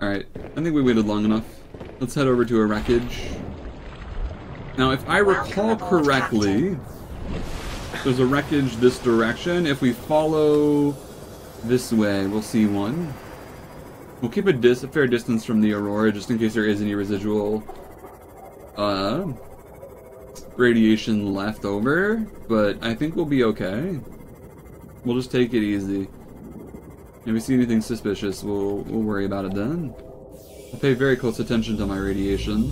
Alright, I think we waited long enough. Let's head over to a wreckage. Now, if I recall correctly, there's a wreckage this direction. If we follow this way, we'll see one. We'll keep a fair distance from the Aurora, just in case there is any residual radiation left over, but I think we'll be okay. We'll just take it easy. If we see anything suspicious, we'll worry about it then. I'll pay very close attention to my radiation.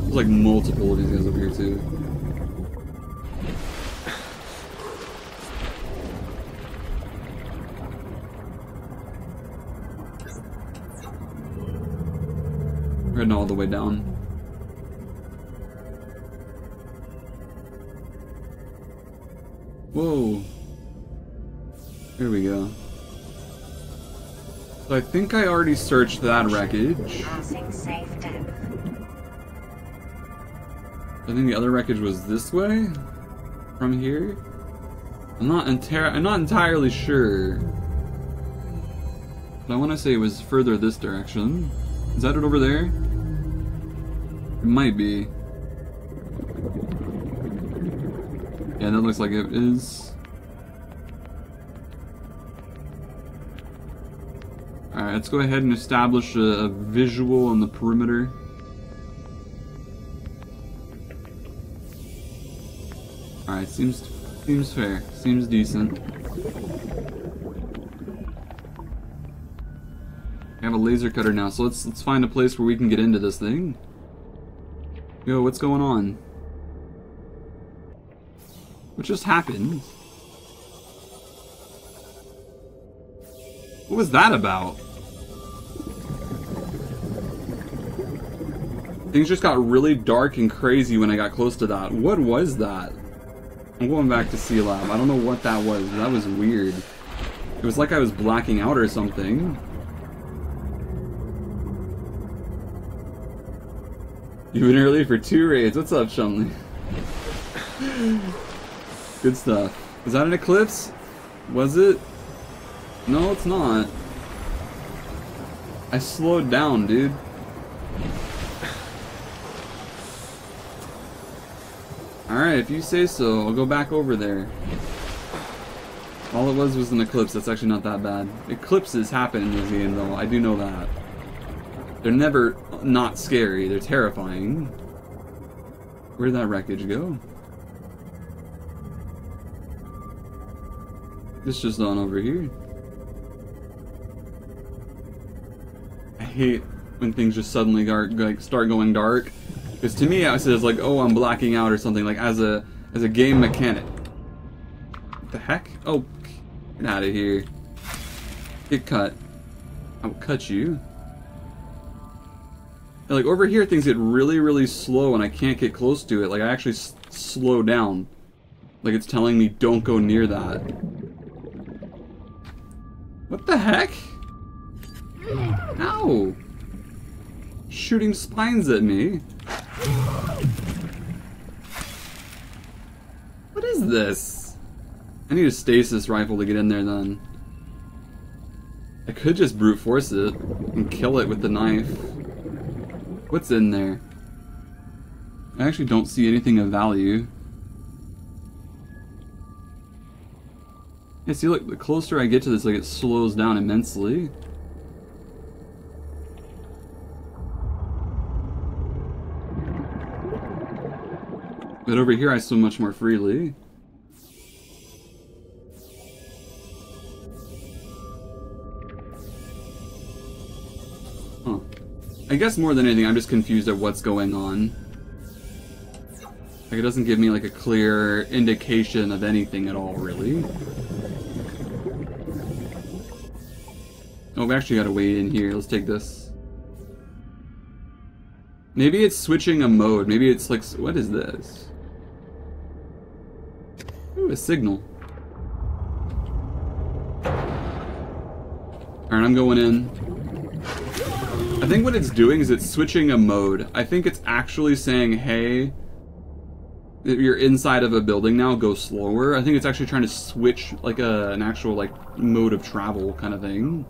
There's like multiple of these guys over here too. Heading all the way down. Whoa. Here we go. So I think I already searched that wreckage. Passing safe depth. I think the other wreckage was this way? From here? I'm not entirely sure. But I want to say it was further this direction. Is that it over there? It might be. Yeah, that looks like it is. Alright, let's go ahead and establish a visual on the perimeter. Alright, seems fair. Seems decent. I have a laser cutter now, so let's find a place where we can get into this thing. Yo, what's going on? What just happened? What was that about? Things just got really dark and crazy when I got close to that. What was that? I'm going back to C-Lab. I don't know what that was. That was weird. It was like I was blacking out or something. You've been early for 2 raids. What's up, Shumley? Good stuff. Is that an eclipse? Was it? No, it's not. I slowed down, dude. Alright, if you say so, I'll go back over there. All it was an eclipse. That's actually not that bad. Eclipses happen in this game, though. I do know that. They're never not scary. They're terrifying. Where'd that wreckage go? It's just on over here. I hate when things just suddenly start going dark. Because to me, I said it's like, oh, I'm blacking out or something, like as a game mechanic. What the heck? Oh, get out of here. Get cut. I will cut you. And like over here, things get really, really slow, and I can't get close to it. Like I actually slow down. Like it's telling me don't go near that. What the heck? Ow! Shooting spines at me. What is this? I need a stasis rifle to get in there then. I could just brute force it and kill it with the knife. What's in there? I actually don't see anything of value. Yeah, see, look, the closer I get to this, like, it slows down immensely. But over here, I swim much more freely. Huh. I guess more than anything, I'm just confused at what's going on. Like, it doesn't give me, like, a clear indication of anything at all, really. Oh, we actually gotta wait in here. Let's take this. Maybe it's switching a mode. Maybe it's like... What is this? Ooh, a signal. Alright, I'm going in. I think what it's doing is it's switching a mode. I think it's actually saying, hey, if you're inside of a building now, go slower. I think it's actually trying to switch like an actual like mode of travel kind of thing.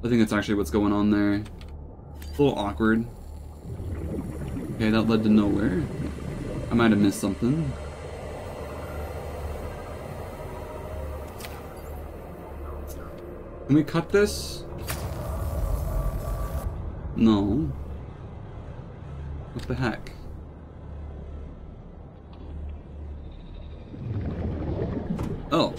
I think that's actually what's going on there. A little awkward. Okay, that led to nowhere. I might have missed something. Can we cut this? No. What the heck? Oh.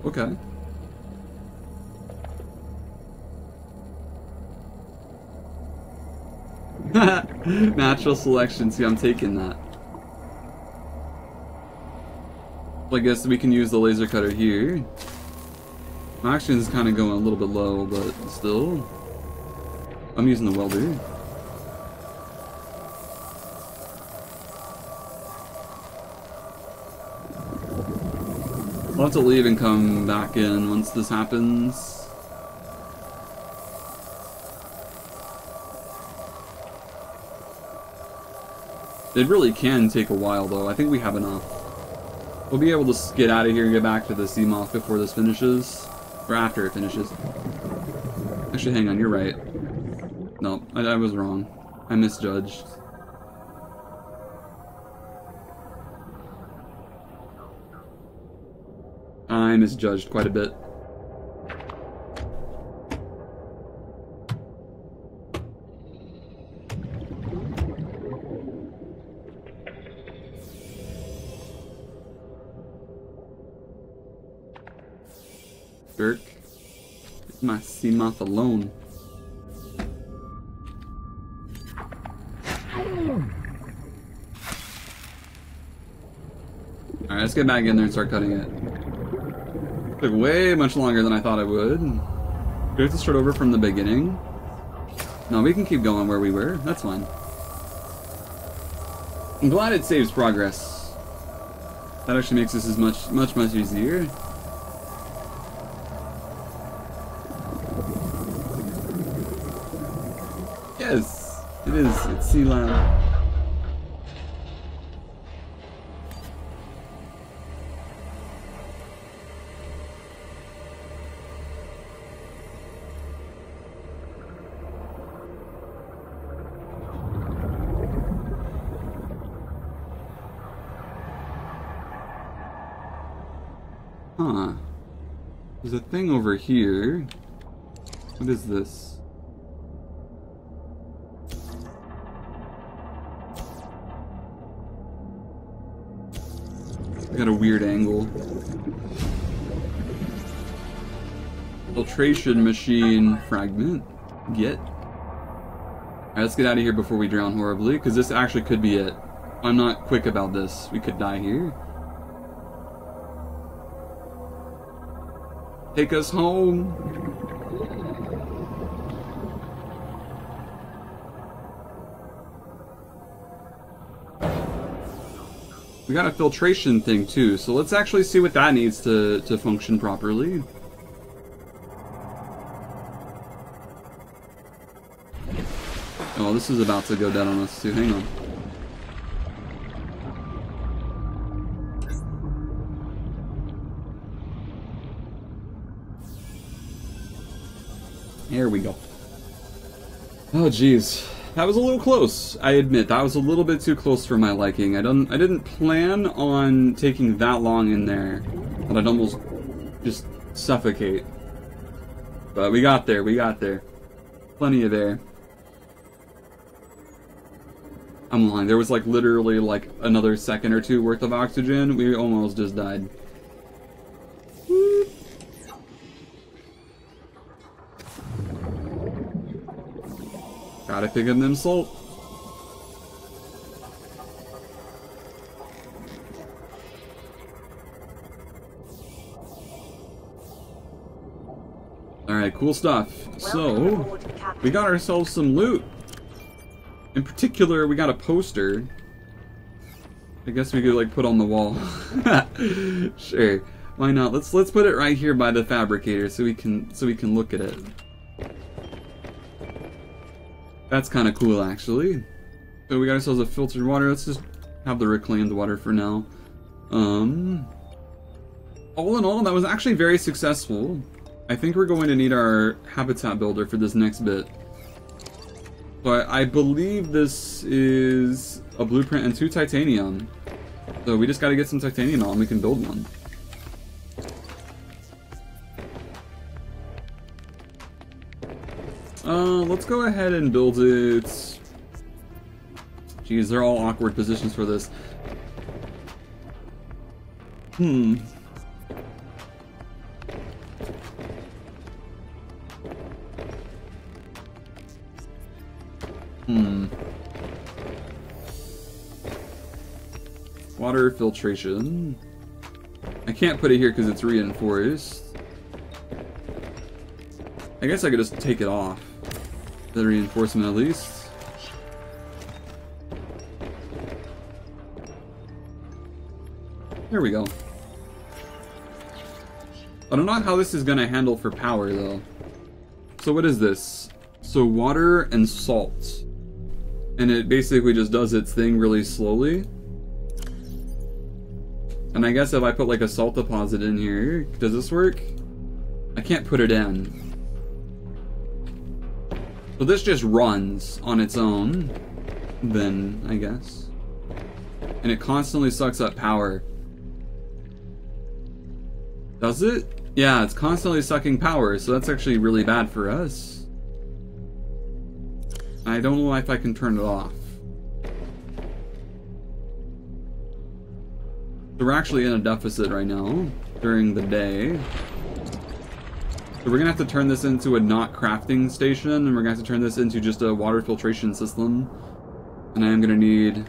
Okay. Natural selection. See, I'm taking that. Well, I guess we can use the laser cutter here. My action is kind of going a little bit low, but still. I'm using the welder. I'll have to leave and come back in once this happens. It really can take a while, though. I think we have enough. We'll be able to get out of here and get back to the Seamoth before this finishes. Or after it finishes. Actually, hang on, you're right. No, I was wrong. I misjudged. I misjudged quite a bit. Jerk. Leave my Seamoth alone. Alright, let's get back in there and start cutting it. Took way much longer than I thought it would. Do we have to start over from the beginning? No, we can keep going where we were. That's fine. I'm glad it saves progress. That actually makes this as much easier. Yes, it is. It's Sea Lab. Huh. There's a thing over here. What is this? I got a weird angle. Filtration machine fragment. Get. Alright, let's get out of here before we drown horribly, because this actually could be it. I'm not quick about this. We could die here. Take us home. We got a filtration thing too, so let's actually see what that needs to function properly. Oh, this is about to go dead on us too. Hang on. There we go. Oh jeez, that was a little close. I admit that was a little bit too close for my liking. I didn't plan on taking that long in there, but I'd almost just suffocate. But we got there. We got there. Plenty of air. I'm lying. There was like literally like another second or two worth of oxygen. We almost just died. Gotta pick up them salt. Alright, cool stuff. So, we got ourselves some loot. In particular, we got a poster. I guess we could like put on the wall. Sure. Why not? Let's put it right here by the fabricator so we can look at it. That's kind of cool, actually. So we got ourselves a filtered water. Let's just have the reclaimed water for now. All in all, that was actually very successful. I think we're going to need our habitat builder for this next bit. But I believe this is a blueprint and 2 titanium. So we just got to get some titanium out and we can build one. Let's go ahead and build it. Jeez, they're all awkward positions for this. Water filtration. I can't put it here because it's reinforced. I guess I could just take it off. The reinforcement at least. There we go. I don't know how this is gonna handle for power though. So what is this? So water and salt. And it basically just does its thing really slowly. And I guess if I put like a salt deposit in here, does this work? I can't put it in. So this just runs on its own, then, I guess. And it constantly sucks up power. Does it? Yeah, it's constantly sucking power, so that's actually really bad for us. I don't know if I can turn it off. So we're actually in a deficit right now, during the day. So we're gonna have to turn this into a not crafting station, and we're gonna have to turn this into just a water filtration system. And I am gonna need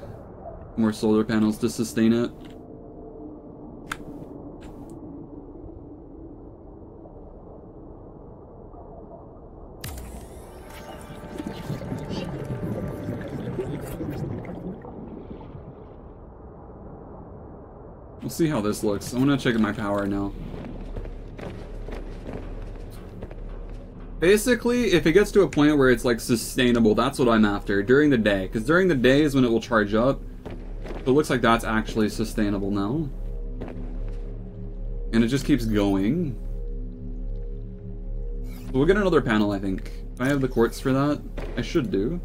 more solar panels to sustain it. We'll see how this looks. I wanna check my power now. Basically, if it gets to a point where it's like sustainable, that's what I'm after during the day. Because during the day is when it will charge up. So it looks like that's actually sustainable now. And it just keeps going. So we'll get another panel, I think. If I have the quartz for that, I should do.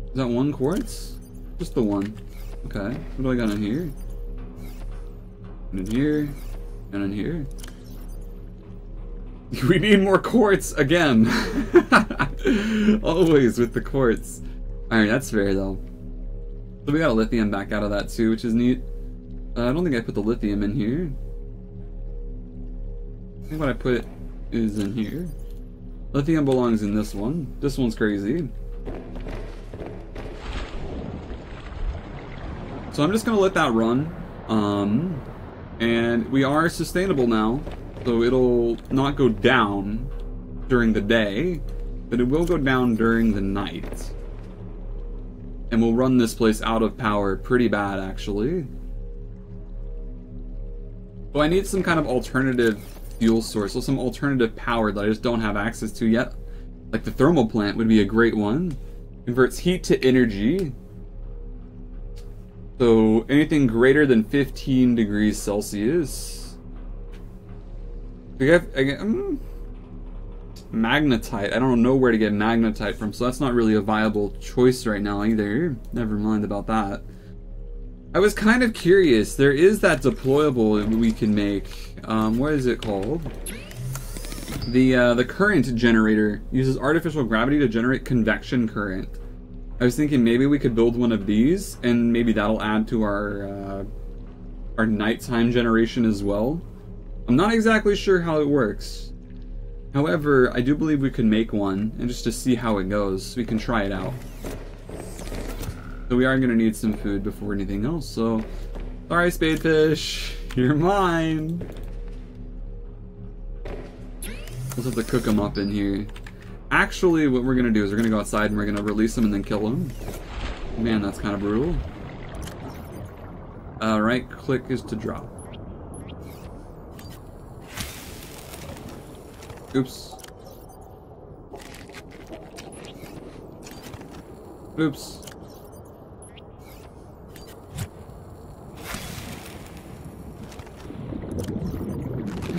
Is that 1 quartz? Just the 1. Okay. What do I got in here? And in here. And in here. We need more quartz again. Always with the quartz. Alright, that's fair though. So we got a lithium back out of that too, which is neat. I don't think I put the lithium in here. I think what I put is in here. Lithium belongs in this one. This one's crazy. So I'm just gonna let that run. And we are sustainable now. So it'll not go down during the day, but it will go down during the night. And we'll run this place out of power pretty bad, actually. So I need some kind of alternative fuel source, so some alternative power that I just don't have access to yet. Like the thermal plant would be a great one. Converts heat to energy. So anything greater than 15 degrees Celsius. I get magnetite. I don't know where to get magnetite from, so that's not really a viable choice right now either. Never mind about that. I was kind of curious. There is that deployable that we can make. What is it called? The current generator uses artificial gravity to generate convection current. I was thinking maybe we could build one of these, and maybe that'll add to our nighttime generation as well. I'm not exactly sure how it works. However, I do believe we could make one, and just to see how it goes, we can try it out. So we are going to need some food before anything else, so... Sorry, spadefish, you're mine! Let's have to cook them up in here. Actually, what we're going to do is we're going to go outside and we're going to release them and then kill them. Man, that's kind of brutal. Right click is to drop. Oops. Oops.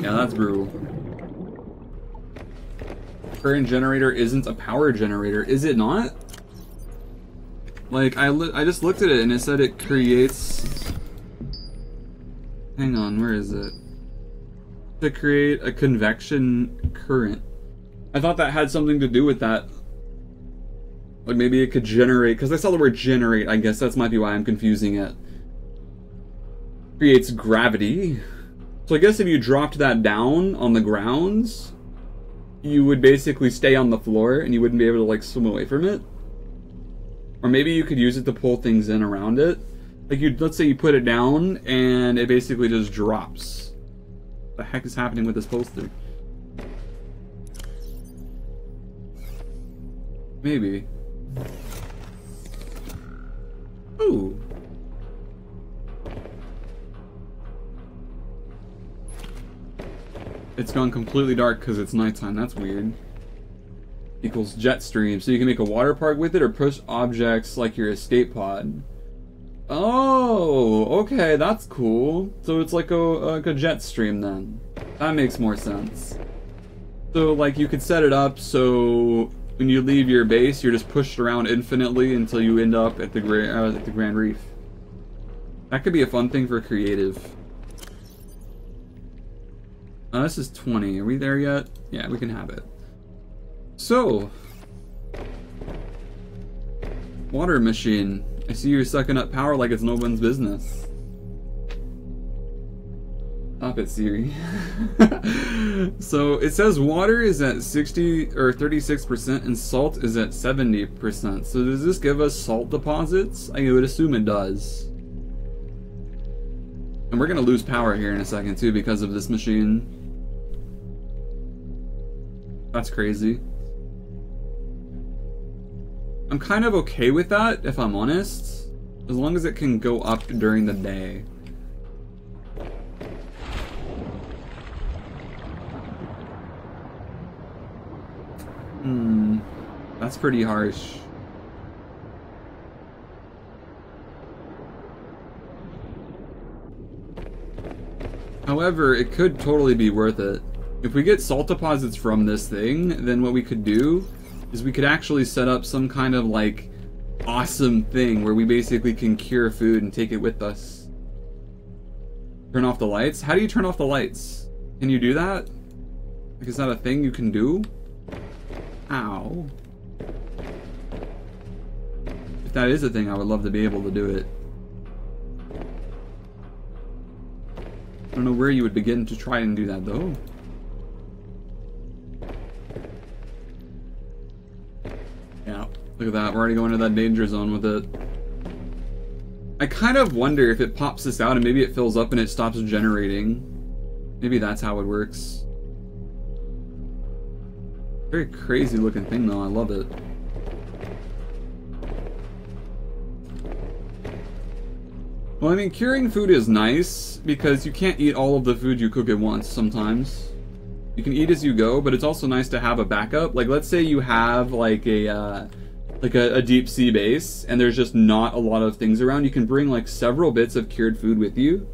Yeah, that's brutal. Current generator isn't a power generator, is it not? Like, I just looked at it and it said it creates... Hang on, where is it? To create a convection current. I thought that had something to do with that. Like maybe it could generate, because I saw the word generate, I guess that's might be why I'm confusing it. Creates gravity. So I guess if you dropped that down on the grounds, you would basically stay on the floor and you wouldn't be able to like swim away from it. Or maybe you could use it to pull things in around it. Like let's say you put it down and it basically just drops. What the heck is happening with this poster? Maybe. Ooh. It's gone completely dark because it's nighttime. That's weird. Equals jet stream. So you can make a water park with it or push objects like your escape pod. Oh, okay, that's cool. So it's like a jet stream then. That makes more sense. So like you could set it up so when you leave your base, you're just pushed around infinitely until you end up at the Grand Reef. That could be a fun thing for creative. Oh, this is 20. Are we there yet? Yeah, we can have it. So, water machine. I see you're sucking up power like it's no one's business. Stop it, Siri. So it says water is at 60 or 36% and salt is at 70%. So does this give us salt deposits? I would assume it does. And we're gonna lose power here in a second too because of this machine. That's crazy. I'm kind of okay with that, if I'm honest. As long as it can go up during the day. That's pretty harsh. However, it could totally be worth it. If we get salt deposits from this thing, then what we could do is we could actually set up some kind of like awesome thing where we basically can cure food and take it with us. Turn off the lights? How do you turn off the lights? Can you do that? Like, is that a thing you can do? Ow. If that is a thing, I would love to be able to do it. I don't know where you would begin to try and do that though. Yeah, look at that. We're already going to that danger zone with it. I kind of wonder if it pops this out and maybe it fills up and it stops generating. Maybe that's how it works. Very crazy looking thing though, I love it. Well, I mean, curing food is nice because you can't eat all of the food you cook at once sometimes. You can eat as you go, but it's also nice to have a backup. Like, let's say you have like a deep sea base and there's just not a lot of things around. You can bring like several bits of cured food with you.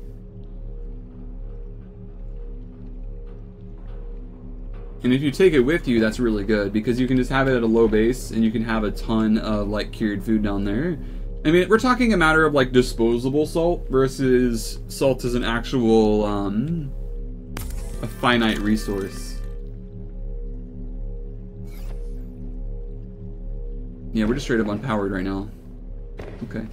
And if you take it with you, that's really good because you can just have it at a low base and you can have a ton of like cured food down there. I mean, we're talking a matter of like disposable salt versus salt as an actual a finite resource. Yeah, we're just straight up unpowered right now. Okay.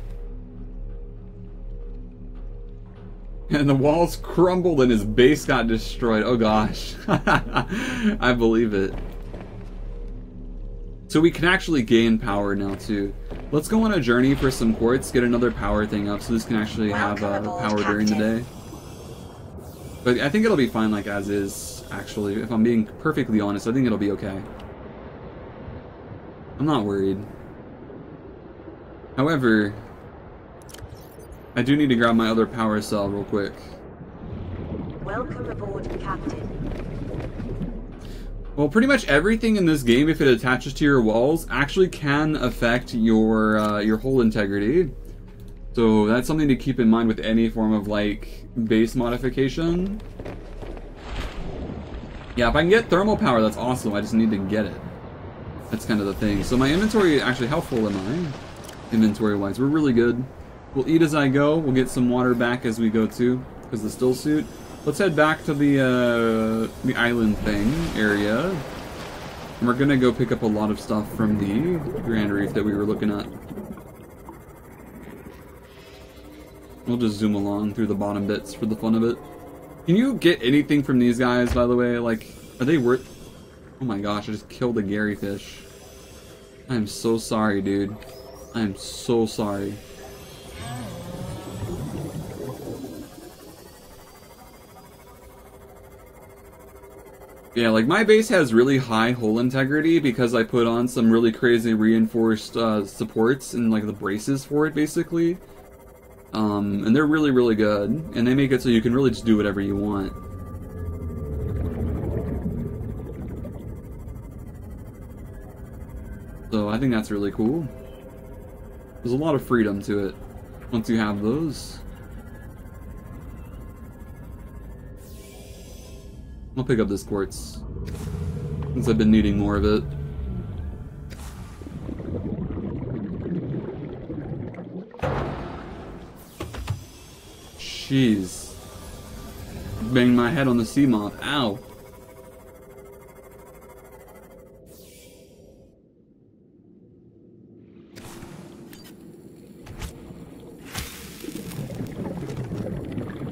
And the walls crumbled and his base got destroyed. Oh gosh. I believe it. So we can actually gain power now too. Let's go on a journey for some quartz, get another power thing up so this can actually have power during the day. But I think it'll be fine like as is, actually. If I'm being perfectly honest, I think it'll be okay. I'm not worried. However, I do need to grab my other power cell real quick. Welcome aboard, Captain. Well, pretty much everything in this game, if it attaches to your walls, actually can affect your hull integrity. So that's something to keep in mind with any form of, like, base modification. Yeah, if I can get thermal power, that's awesome. I just need to get it. That's kind of the thing. So my inventory, actually, how full am I? Inventory-wise, we're really good. We'll eat as I go. We'll get some water back as we go, too, because the still suit. Let's head back to the island thing area. And we're gonna go pick up a lot of stuff from the Grand Reef that we were looking at. We'll just zoom along through the bottom bits for the fun of it. Can you get anything from these guys, by the way? Like, are they worth... Oh my gosh, I just killed a Gary fish. I am so sorry, dude. I am so sorry. Yeah, like, my base has really high hull integrity because I put on some really crazy reinforced supports and, like, the braces for it, basically. And they're really, really good. And they make it so you can really just do whatever you want. So I think that's really cool. There's a lot of freedom to it once you have those. I'll pick up this quartz since I've been needing more of it. Jeez. Banged my head on the sea moth. Ow.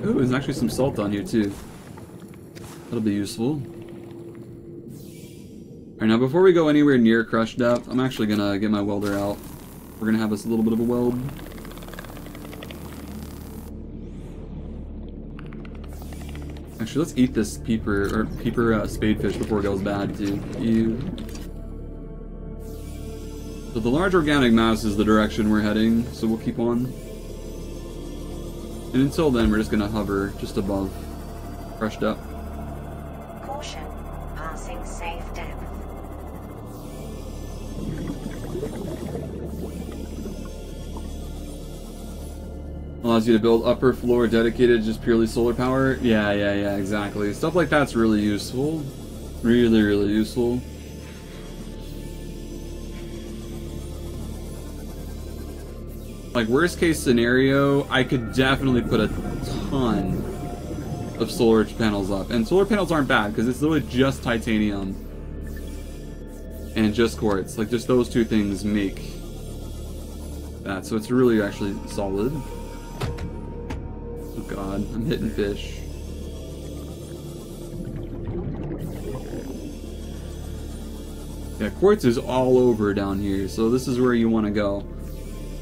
Ooh, there's actually some salt on here too. That'll be useful. Alright, now before we go anywhere near crush depth, I'm actually gonna get my welder out. We're gonna have us a little bit of a weld. Actually, let's eat this peeper spadefish before it goes bad too. Ew. So the large organic mass is the direction we're heading, so we'll keep on. And until then, we're just gonna hover just above crush depth. Caution, passing safe depth. Allows you to build upper floor dedicated just purely solar power. Yeah, exactly. Stuff like that's really useful. Really, really useful. Like, worst case scenario, I could definitely put a ton of solar panels up. And solar panels aren't bad, because it's literally just titanium and just quartz. Like, just those two things make that. So it's really actually solid. Oh god, I'm hitting fish. Yeah, quartz is all over down here, so this is where you want to go.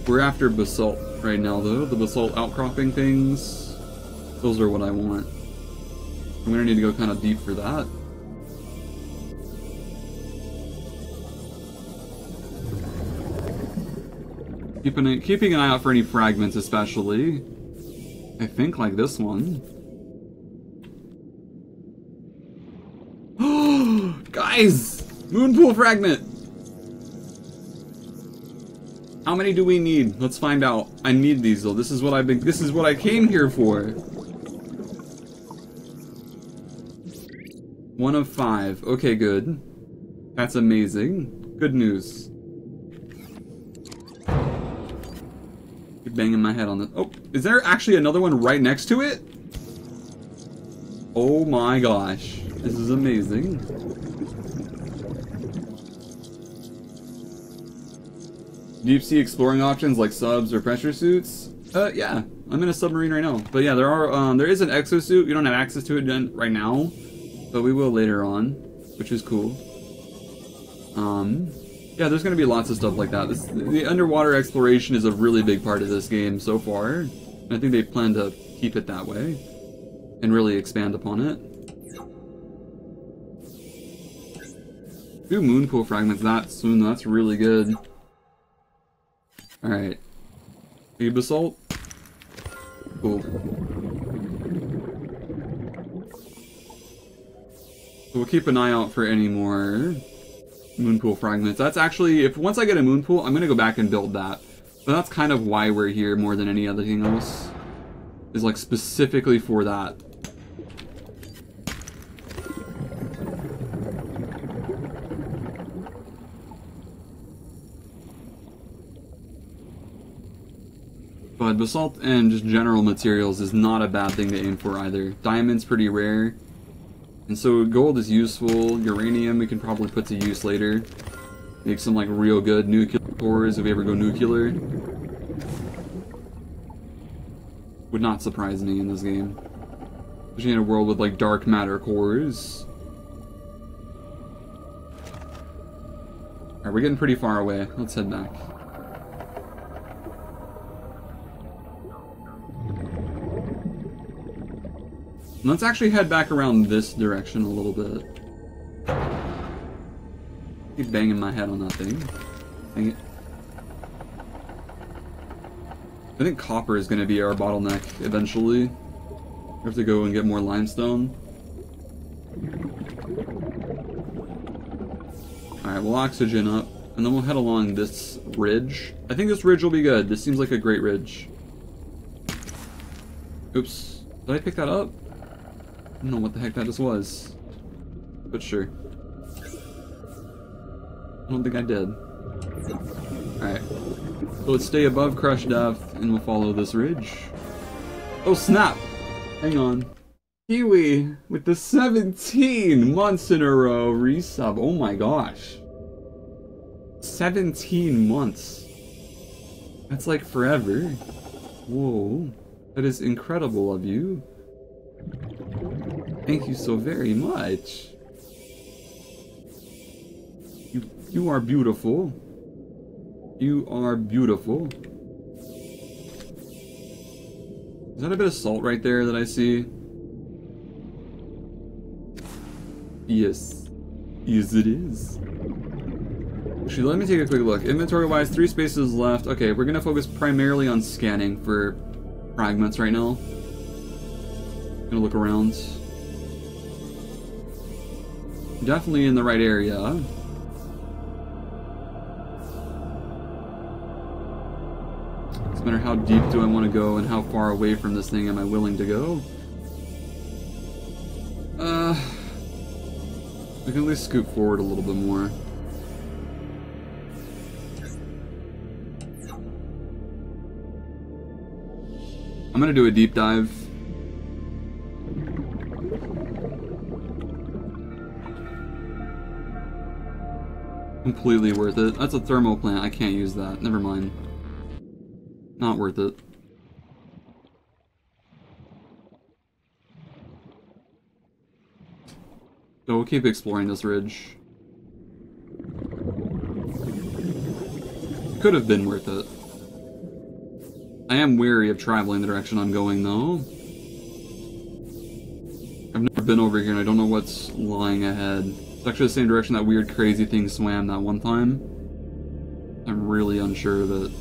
We're after basalt right now, though. The basalt outcropping things, those are what I want. I'm gonna need to go kind of deep for that. Keeping an eye out for any fragments, especially. I think like this one. Guys! Moonpool fragment! How many do we need? Let's find out. I need these though. This is what I came here for. 1 of 5. Okay, good. That's amazing. Good news. Keep banging my head on the... Oh, is there actually another one right next to it? Oh my gosh. This is amazing. Deep sea exploring options like subs or pressure suits? Yeah. I'm in a submarine right now. But yeah, there is an exosuit. We don't have access to it right now. But we will later on, which is cool. Yeah, there's gonna be lots of stuff like that. The underwater exploration is a really big part of this game so far. And I think they plan to keep it that way. And really expand upon it. Do moonpool fragments that soon, that's really good. Alright. Basalt? Cool. we'll keep an eye out for any more moon pool fragments. That's actually, once I get a moon pool, I'm gonna go back and build that. But that's kind of why we're here more than any other thing else. Is like specifically for that. But basalt and just general materials is not a bad thing to aim for either. Diamond's pretty rare. And so gold is useful. Uranium we can probably put to use later. Make some like real good nuclear cores if we ever go nuclear. Would not surprise me in this game. Especially in a world with like dark matter cores. Alright, we're getting pretty far away. Let's head back. Let's actually head back around this direction a little bit. Keep banging my head on that thing. Dang it. I think copper is going to be our bottleneck eventually. We have to go and get more limestone. Alright, we'll oxygen up, and then we'll head along this ridge. I think this ridge will be good. This seems like a great ridge. Oops. Did I pick that up? I don't know what the heck that just was. But sure. I don't think I did. Alright. So let's stay above crush depth and we'll follow this ridge. Oh snap! Hang on. Kiwi with the 17 months in a row resub. Oh my gosh. 17 months. That's like forever. Whoa. That is incredible of you. Thank you so very much. You are beautiful. You are beautiful. Is that a bit of salt right there that I see? Yes. Yes, it is. Actually, let me take a quick look. Inventory-wise, 3 spaces left. Okay, we're gonna focus primarily on scanning for fragments right now. Gonna look around. Definitely in the right area. It's a matter how deep do I want to go and how far away from this thing am I willing to go. We can at least scoot forward a little bit more. I'm gonna do a deep dive. Completely worth it. That's a thermal plant. I can't use that. Never mind. Not worth it. So we'll keep exploring this ridge. Could have been worth it. I am wary of traveling the direction I'm going, though. I've never been over here and I don't know what's lying ahead. It's actually the same direction that weird crazy thing swam that one time. I'm really unsure of it.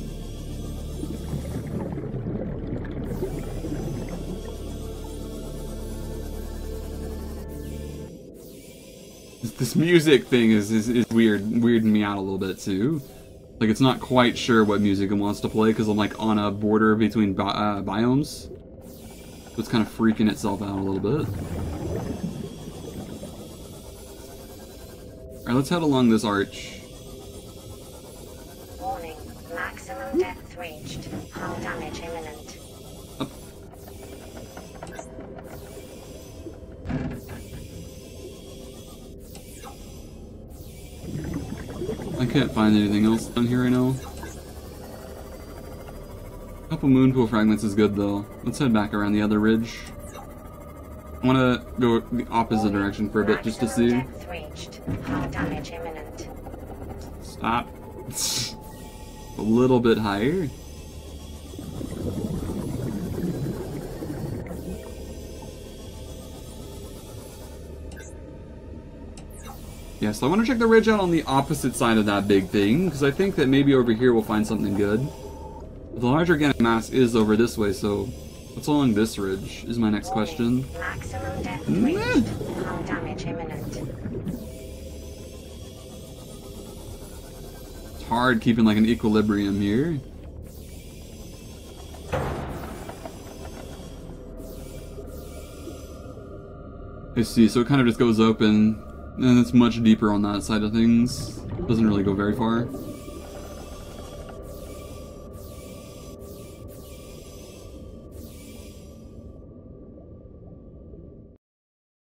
This music thing is weirding me out a little bit too. Like it's not quite sure what music it wants to play because I'm like on a border between biomes. So it's kind of freaking itself out a little bit. Alright, let's head along this arch. Warning, maximum depth reached. Hull damage imminent. Up. I can't find anything else down here right now. A couple moonpool fragments is good though. Let's head back around the other ridge. I want to go the opposite direction for a bit just to see. Depth reached. Hull damage imminent. Stop. A little bit higher. Yeah, so I want to check the ridge out on the opposite side of that big thing, because I think that maybe over here we'll find something good. But the large organic mass is over this way, so what's along this ridge is my next question. Maximum depth reached. Hull damage imminent. hard keeping like an equilibrium here. I see, so it kind of just goes open, and it's much deeper on that side of things. Doesn't really go very far.